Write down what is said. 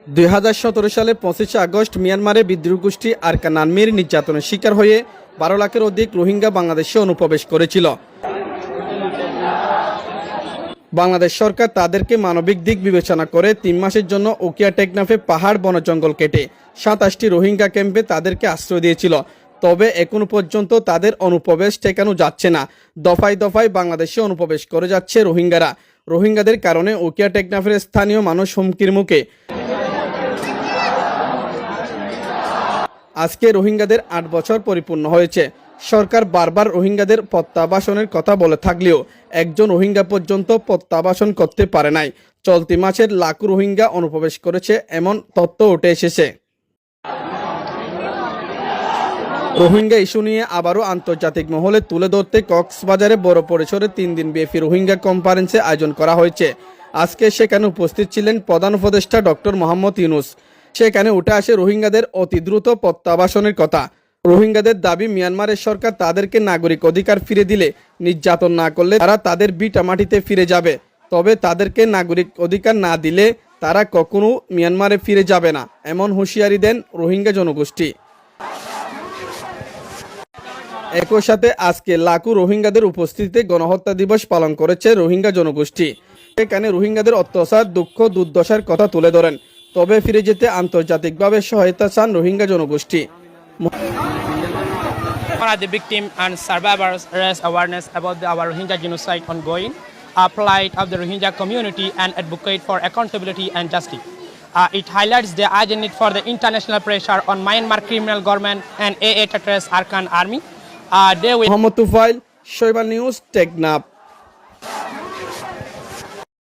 2017 সালে 25 আগস্ট মিয়ানমারে বিদ্রোহী গোষ্ঠী আরকান আর্মির নির্যাতনের শিকার হয়ে 12 লাখের অধিক রোহিঙ্গা বাংলাদেশে অনুপ্রবেশ করেছিল। বাংলাদেশ সরকার তাদেরকে মানবিক দিক বিবেচনা করে 3 মাসের জন্য ওকিয়া টেকনাফে পাহাড় বনজঙ্গল কেটে 27টি রোহিঙ্গা ক্যাম্পে তাদেরকে আশ্রয় দিয়েছিল। তবে এখনো পর্যন্ত তাদের অনুপ্রবেশ ঠেকানো যাচ্ছে না। দফায় দফায় বাংলাদেশে অনুপ্রবেশ করে যাচ্ছে রোহিঙ্গারা। রোহিঙ্গাদের কারণে ওকিয়া টেকনাফের স্থানীয় মানুষ হুমকির মুখে। আজকে রোহিঙ্গাদের 8 বছর পরিপূর্ণ হয়েছে। সরকার বারবার রোহিঙ্গাদের প্রত্যাবাসনের কথা বলে থাকলেও একজন রোহিঙ্গা পর্যন্ত প্রত্যাবাসন করতে পারে নাই। চলতি মাসের লাখো রোহিঙ্গা অনুপ্রবেশ করেছে এমন তথ্য উঠে এসেছে। রোহিঙ্গা ইস্যু নিয়ে আবারও আন্তর্জাতিক মহলে তুলে ধরতে কক্সবাজারে বড় পরিসরে 3 দিন ব্যাপী রোহিঙ্গা কনফারেন্সে আয়োজন করা হয়েছে। আজকে সেখানে উপস্থিত ছিলেন প্রধান উপদেষ্টা ডক্টর মোহাম্মদ ইউনূস। সেখানে উঠে আসে রোহিঙ্গাদের অতি দ্রুত প্রত্যাবাসনের কথা। রোহিঙ্গাদের দাবি, মিয়ানমারের সরকার তাদেরকে নাগরিক অধিকার ফিরে দিলে, নির্যাতন না করলে তারা তাদের ভিটা মাটিতে ফিরে যাবে। তবে তাদেরকে নাগরিক অধিকার না দিলে তারা কখনো মিয়ানমারে ফিরে যাবে না, এমন হুঁশিয়ারি দেন রোহিঙ্গা জনগোষ্ঠী। একই সাথে আজকে লাখো রোহিঙ্গাদের উপস্থিতিতে গণহত্যা দিবস পালন করেছে রোহিঙ্গা জনগোষ্ঠী। এখানে রোহিঙ্গাদের অত্যাচার, দুঃখ, দুর্দশার কথা তুলে ধরেন। তবে ফিরে যেতে আন্তর্জাতিকভাবে সহায়তা চান রোহিঙ্গা জনগোষ্ঠী। The victim and survivors raise awareness about our Rohingya genocide ongoing, plight of the Rohingya community, and advocate for accountability and justice. It highlights the urgent need for the international pressure on Myanmar criminal government and AA terrorist Arkan army. Mohammad Tufail, শৈবাল news, Teknaf.